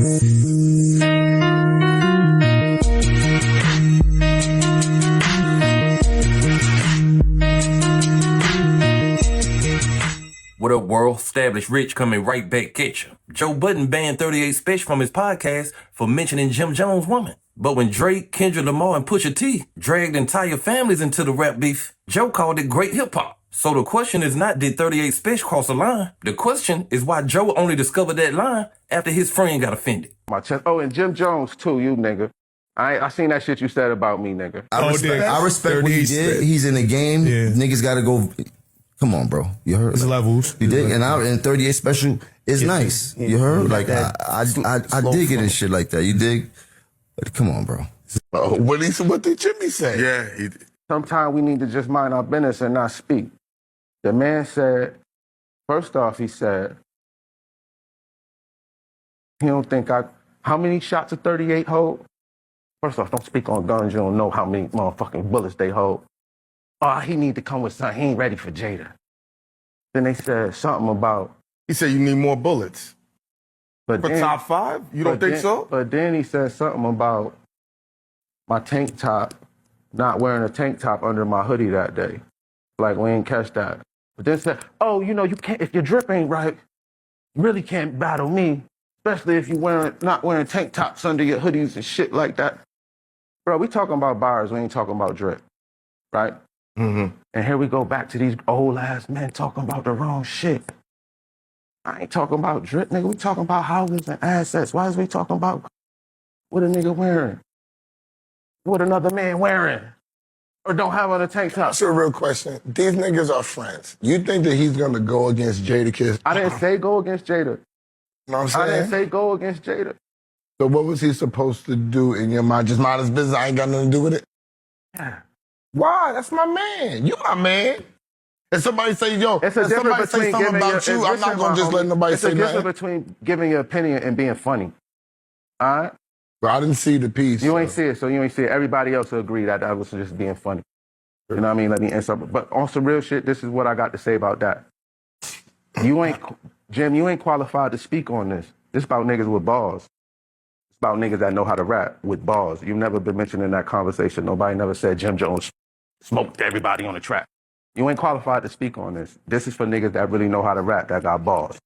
What up, world? Established Rich coming right back at you. Joe Budden banned 38 Spesh from his podcast for mentioning Jim Jones' woman. But when Drake, Kendrick Lamar, and Pusha T dragged entire families into the rap beef, Joe called it great hip-hop. So the question is not did 38 Spesh cross a line? The question is why Joe only discovered that line after his friend got offended. My chest. Oh, and Jim Jones, too, you nigga. I seen that shit you said about me, nigga. I respect what he did. He's in the game. Yeah. Niggas got to go. Come on, bro. You heard? It's levels. You dig? And 38 Special is nice. You heard? Like, I dig it and shit like that. You dig? But come on, bro. What did Jimmy say? Yeah. Sometimes we need to just mind our business and not speak. The man said, first off, he said, he don't think how many shots a 38 hold? First off, don't speak on guns. You don't know how many motherfucking bullets they hold. Oh, he need to come with something. He ain't ready for Jada. Then they said something about... He said you need more bullets. For top 5? You don't think so? But then he said something about my tank top, not wearing a tank top under my hoodie that day. Like, we ain't catch that. But then said, oh, you know, you can't, if your drip ain't right, you really can't battle me, especially if you not wearing tank tops under your hoodies and shit like that. Bro, we talking about bars, we ain't talking about drip, right? Mm-hmm. And here we go back to these old ass men talking about the wrong shit. I ain't talking about drip, nigga. We talking about houses and assets. Why is we talking about what a nigga wearing? What another man wearing? Or don't have on a tank top? That's a real question. These niggas are friends. You think that he's gonna go against Jadakiss? I didn't say go against Jada. You know what I'm saying? I didn't say go against Jada. So what was he supposed to do in your mind? Just mind his business, I ain't got nothing to do with it? Yeah. Why? That's my man. You my man. If somebody say, yo, if somebody say something about you, I'm not going to just let nobody say that. It's a difference between giving your opinion and being funny. All right? But I didn't see the piece. You ain't see it, so you ain't see it. Everybody else will agree that was just being funny. You know what I mean? Let me answer. But on some real shit, this is what I got to say about that. Jim, you ain't qualified to speak on this. This about niggas with balls. It's about niggas that know how to rap with balls. You've never been mentioned in that conversation. Nobody never said Jim Jones smoked everybody on the track. You ain't qualified to speak on this. This is for niggas that really know how to rap, that got balls.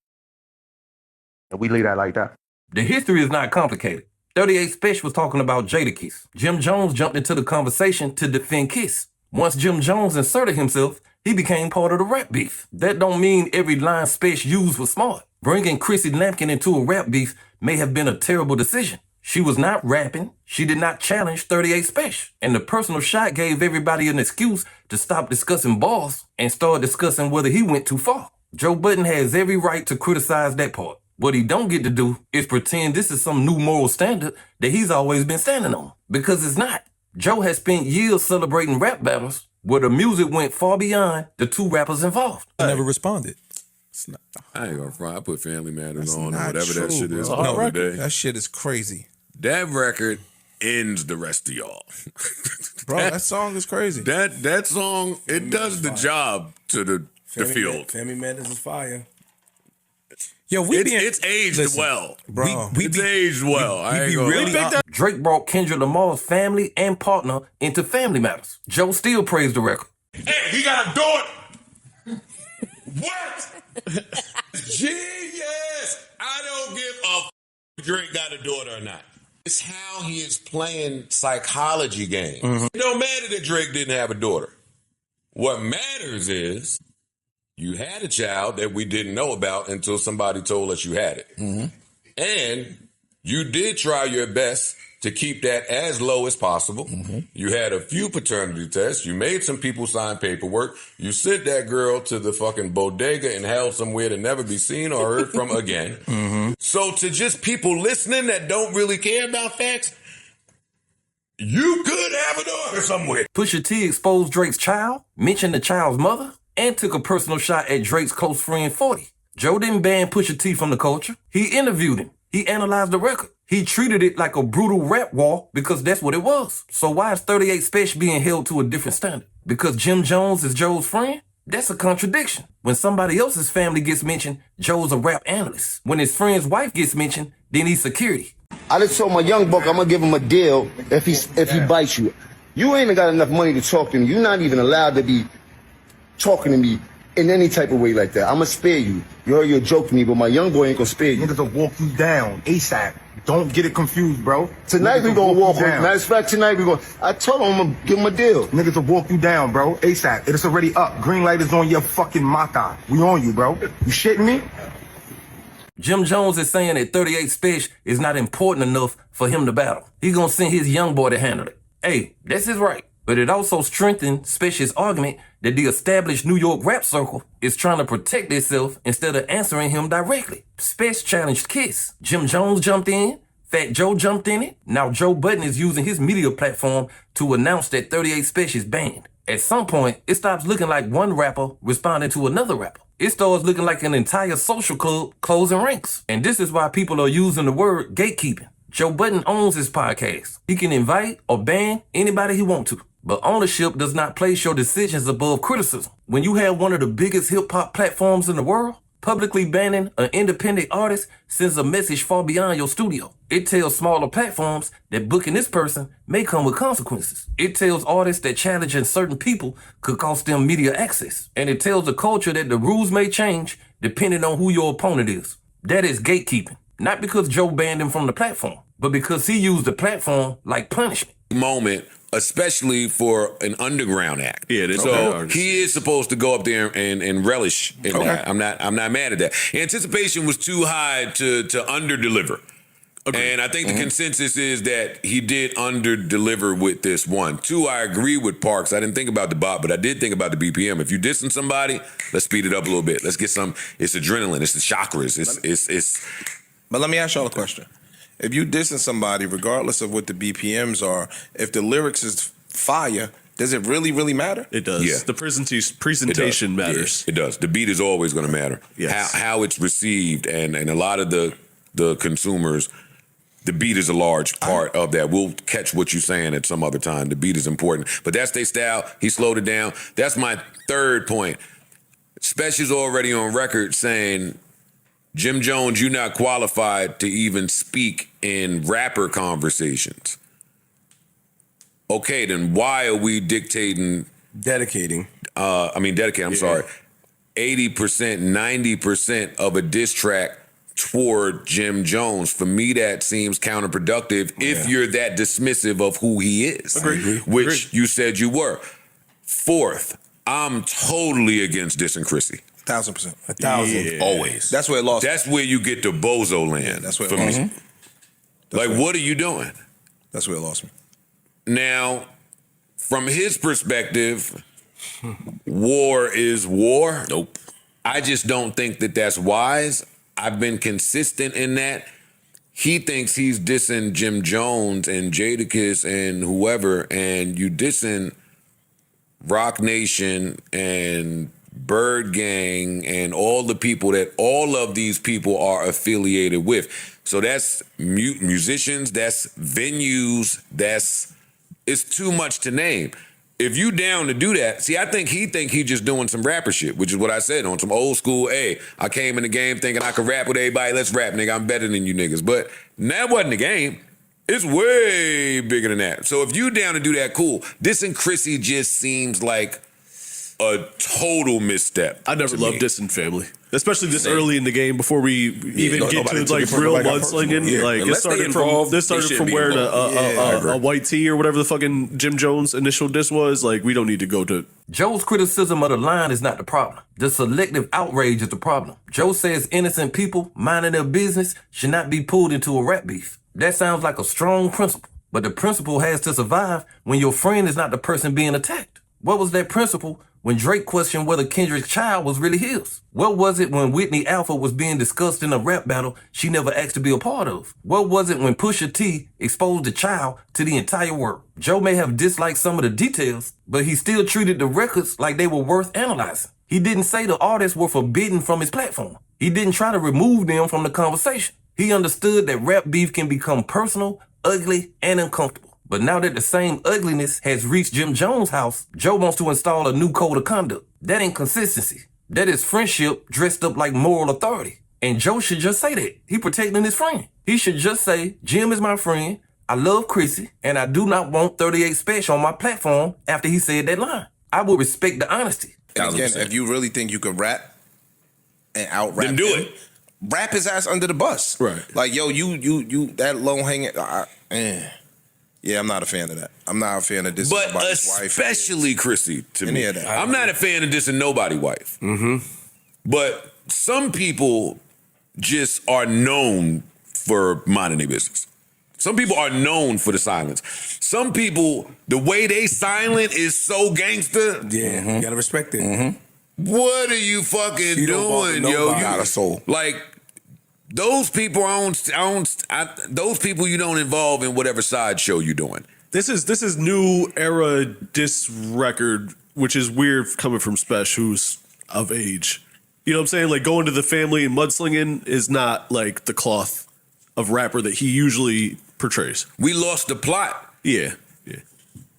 And we leave that like that. The history is not complicated. 38 Spesh was talking about Jadakiss. Jim Jones jumped into the conversation to defend Kiss. Once Jim Jones inserted himself, he became part of the rap beef. That don't mean every line Spesh used was smart. Bringing Chrissy Lampkin into a rap beef may have been a terrible decision. She was not rapping. She did not challenge 38 Spesh. And the personal shot gave everybody an excuse to stop discussing balls and start discussing whether he went too far. Joe Budden has every right to criticize that part. What he don't get to do is pretend this is some new moral standard that he's always been standing on. Because it's not. Joe has spent years celebrating rap battles where the music went far beyond the two rappers involved. I never responded. I ain't gonna front. I put Family Matters on or whatever that shit is. That shit is crazy. That record ends the rest of y'all. Bro, that song is crazy. That song, it does the job to the field. Family Matters is fire. Yo, it's aged well. Bro. It's aged well. Drake brought Kendrick Lamar's family and partner into Family Matters. Joe still praised the record. Hey, he got a daughter. What? Genius. I don't give a Drake got a daughter or not. It's how he is playing psychology games. Mm-hmm. It don't matter that Drake didn't have a daughter. What matters is you had a child that we didn't know about until somebody told us you had it. Mm-hmm. And you did try your best to keep that as low as possible. Mm-hmm. You had a few paternity tests. You made some people sign paperwork. You sent that girl to the fucking bodega and held somewhere to never be seen or heard from again. Mm-hmm. So to just people listening that don't really care about facts, you could have a daughter somewhere. Pusha T exposed Drake's child, mentioned the child's mother, and took a personal shot at Drake's close friend 40. Joe didn't ban Pusha T from the culture. He interviewed him. He analyzed the record. He treated it like a brutal rap war because that's what it was. So why is 38 Spesh being held to a different standard? Because Jim Jones is Joe's friend? That's a contradiction. When somebody else's family gets mentioned, Joe's a rap analyst. When his friend's wife gets mentioned, then he's security. I just told my young buck I'm gonna give him a deal if he bites you. You ain't got enough money to talk to me. You're not even allowed to be talking to me in any type of way like that. I'ma spare you. You heard you're joking me, but my young boy ain't gonna spare you. Niggas will walk you down ASAP. Don't get it confused, bro. Tonight we gonna walk him. Matter of fact, tonight we gonna. I told him I'm gonna give him a deal. Niggas will walk you down, bro. ASAP. It's already up. Green light is on your fucking Maka. We on you, bro. You shitting me? Jim Jones is saying that 38 Spesh is not important enough for him to battle. He gonna send his young boy to handle it. Hey, that's his right. But it also strengthened Spesh's argument that the established New York rap circle is trying to protect itself instead of answering him directly. Spesh challenged Kiss. Jim Jones jumped in. Fat Joe jumped in it. Now Joe Budden is using his media platform to announce that 38 Spesh is banned. At some point, it stops looking like one rapper responding to another rapper. It starts looking like an entire social club closing ranks. And this is why people are using the word gatekeeping. Joe Budden owns his podcast. He can invite or ban anybody he wants to. But ownership does not place your decisions above criticism. When you have one of the biggest hip-hop platforms in the world, publicly banning an independent artist sends a message far beyond your studio. It tells smaller platforms that booking this person may come with consequences. It tells artists that challenging certain people could cost them media access. And it tells the culture that the rules may change depending on who your opponent is. That is gatekeeping. Not because Joe banned him from the platform, but because he used the platform like punishment. Moment, especially for an underground act. Yeah, that's so he is supposed to go up there and relish in that. I'm not mad at that. Anticipation was too high to under-deliver. Okay. And I think the consensus is that he did under-deliver with this one. Two, I agree with Parks. I didn't think about the bot, but I did think about the BPM. If you dissing somebody, let's speed it up a little bit. Let's get some, it's adrenaline, it's the chakras, it's. But let me ask y'all a question. If you dissing somebody, regardless of what the BPMs are, if the lyrics is fire, does it really, really matter? It does. Yeah. The presentation matters. Yeah, it does. The beat is always going to matter. Yes. How it's received, and a lot of the consumers, the beat is a large part of that. We'll catch what you're saying at some other time. The beat is important. But that's their style. He slowed it down. That's my third point. Spesh is already on record saying, Jim Jones, you're not qualified to even speak in rapper conversations. Okay, then why are we dedicating, I'm sorry, 80%, 90% of a diss track toward Jim Jones? For me, that seems counterproductive if you're that dismissive of who he is. Agree. Which you said you were. Fourth, I'm totally against dissing Chrissy. 1,000%. 1,000. Yeah. Always. That's where it lost. That's where you get to bozo land. Yeah, that's where it for lost me. me. Like, what are you doing? That's where it lost me. Now, from his perspective, war is war. Nope. I just don't think that that's wise. I've been consistent in that. He thinks he's dissing Jim Jones and Jadakiss and whoever, and you dissing Rock Nation and Bird Gang and all the people that all of these people are affiliated with. So that's musicians, that's venues, it's too much to name. If you down to do that, see, I think he just doing some rapper shit, which is what I said, on some old school, hey, I came in the game thinking I could rap with everybody, let's rap, nigga, I'm better than you niggas. But that wasn't the game. It's way bigger than that. So if you down to do that, cool. Dissing Chrissy just seems like a total misstep. I never loved dissing family, especially this early in the game before we even get to like real mudslinging. Yeah. Like Unless it started from wearing a white tee or whatever the fucking Jim Jones initial diss was. Like, we don't need to go to. Joe's criticism of the line is not the problem. The selective outrage is the problem. Joe says innocent people minding their business should not be pulled into a rap beef. That sounds like a strong principle, but the principle has to survive when your friend is not the person being attacked. What was that principle when Drake questioned whether Kendrick's child was really his? What was it when Whitney Alpha was being discussed in a rap battle she never asked to be a part of? What was it when Pusha T exposed the child to the entire world? Joe may have disliked some of the details, but he still treated the records like they were worth analyzing. He didn't say the artists were forbidden from his platform. He didn't try to remove them from the conversation. He understood that rap beef can become personal, ugly, and uncomfortable. But now that the same ugliness has reached Jim Jones' house, Joe wants to install a new code of conduct. That ain't consistency. That is friendship dressed up like moral authority. And Joe should just say that. He protecting his friend. He should just say, Jim is my friend, I love Chrissy, and I do not want 38 Spesh on my platform after he said that line. I would respect the honesty. And again, if you really think you could rap and out-rap then do him, it. Rap his ass under the bus. Right. Like, yo, you that low-hanging... Yeah, I'm not a fan of that. I'm not a fan of this. But especially Chrissy, to me. Of that. I'm not a fan of dissing nobody's wife. Mm-hmm. But some people just are known for minding their business. Some people are known for the silence. Some people, the way they silent is so gangster. Yeah, you gotta respect it. Mm-hmm. What are you fucking doing, yo? You got a soul. Like, those people those people you don't involve in whatever side show you're doing. This is new era diss record, which is weird coming from Spesh, who's of age. You know what I'm saying? Like, going to the family and mudslinging is not like the cloth of rapper that he usually portrays. We lost the plot. Yeah.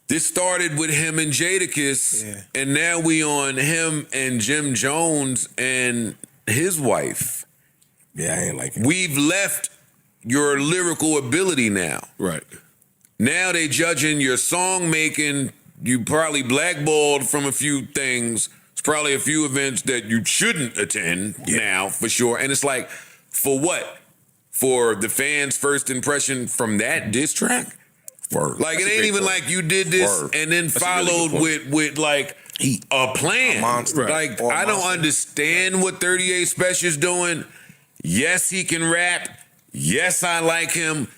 This started with him and Jadakiss, and now we on him and Jim Jones and his wife. Yeah, I ain't like it. We've left your lyrical ability now. Right. Now they judging your song making. You probably blackballed from a few things. It's probably a few events that you shouldn't attend now, for sure. And it's like, for what? For the fans' first impression from that diss track? Like, it ain't even like you did this and then followed with like a plan. Like, I don't understand what 38 Spesh is doing. Yes, he can rap. Yes, I like him.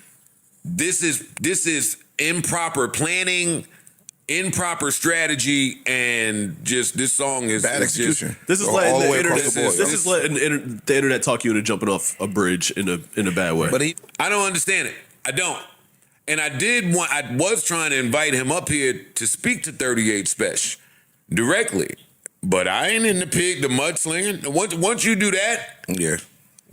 This is improper planning, improper strategy, and just this song is bad execution. This is letting the internet. This is letting the internet talk you into jumping off a bridge in a bad way. But I don't understand it. I don't. And I was trying to invite him up here to speak to 38 Spesh directly, but I ain't in the pig, the mudslinging. Once you do that,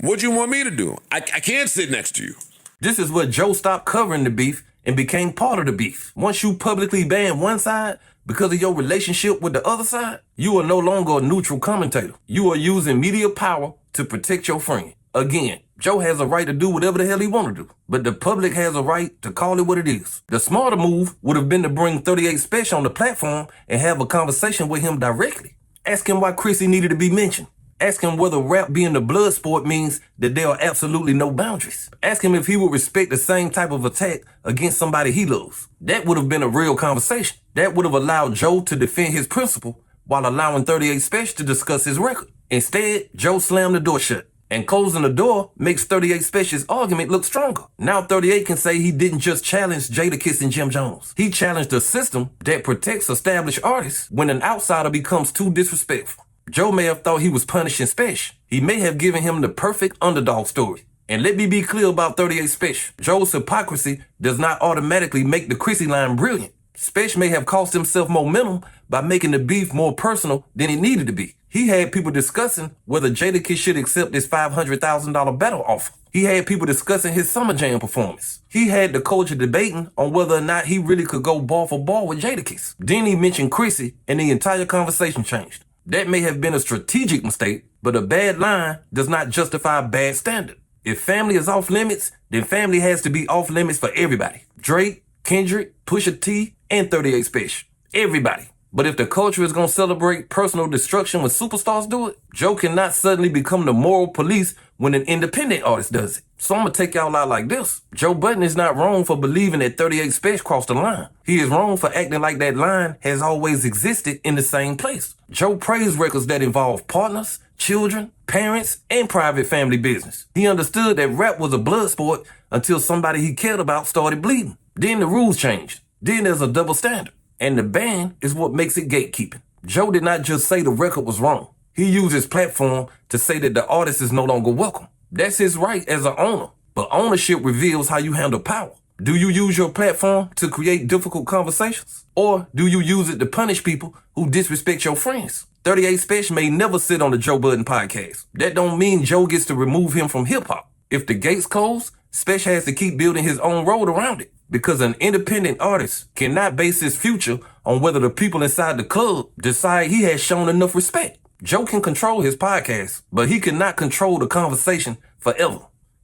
what you want me to do? I can't sit next to you. This is where Joe stopped covering the beef and became part of the beef. Once you publicly ban one side because of your relationship with the other side, you are no longer a neutral commentator. You are using media power to protect your friend. Again, Joe has a right to do whatever the hell he want to do, but the public has a right to call it what it is. The smarter move would have been to bring 38 Spesh on the platform and have a conversation with him directly. Ask him why Chrissy needed to be mentioned. Ask him whether rap being the blood sport means that there are absolutely no boundaries. Ask him if he would respect the same type of attack against somebody he loves. That would have been a real conversation. That would have allowed Joe to defend his principle while allowing 38 Spesh to discuss his record. Instead, Joe slammed the door shut. And closing the door makes 38 Spesh's argument look stronger. Now 38 can say he didn't just challenge Jadakiss and Jim Jones. He challenged a system that protects established artists when an outsider becomes too disrespectful. Joe may have thought he was punishing Spesh. He may have given him the perfect underdog story. And let me be clear about 38 Spesh. Joe's hypocrisy does not automatically make the Chrissy line brilliant. Spesh may have cost himself momentum by making the beef more personal than it needed to be. He had people discussing whether Jadakiss should accept his $500,000 battle offer. He had people discussing his Summer Jam performance. He had the culture debating on whether or not he really could go bar for bar with Jadakiss. Then he mentioned Chrissy and the entire conversation changed. That may have been a strategic mistake, but a bad line does not justify a bad standard. If family is off limits, then family has to be off limits for everybody. Drake, Kendrick, Pusha T, and 38 Spesh. Everybody. But if the culture is going to celebrate personal destruction when superstars do it, Joe cannot suddenly become the moral police when an independent artist does it. So I'm going to take y'all out like this. Joe Budden is not wrong for believing that 38 Spesh crossed the line. He is wrong for acting like that line has always existed in the same place. Joe praised records that involve partners, children, parents, and private family business. He understood that rap was a blood sport until somebody he cared about started bleeding. Then the rules changed. Then there's a double standard. And the ban is what makes it gatekeeping. Joe did not just say the record was wrong. He used his platform to say that the artist is no longer welcome. That's his right as an owner. But ownership reveals how you handle power. Do you use your platform to create difficult conversations? Or do you use it to punish people who disrespect your friends? 38 Spesh may never sit on the Joe Budden podcast. That don't mean Joe gets to remove him from hip-hop. If the gate's closed, Spesh has to keep building his own road around it. Because an independent artist cannot base his future on whether the people inside the club decide he has shown enough respect. Joe can control his podcast, but he cannot control the conversation forever.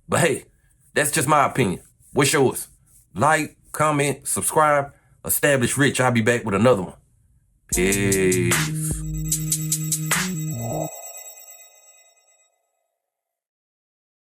But hey, that's just my opinion. What's yours? Like, comment, subscribe. Establish Rich. I'll be back with another one. Peace.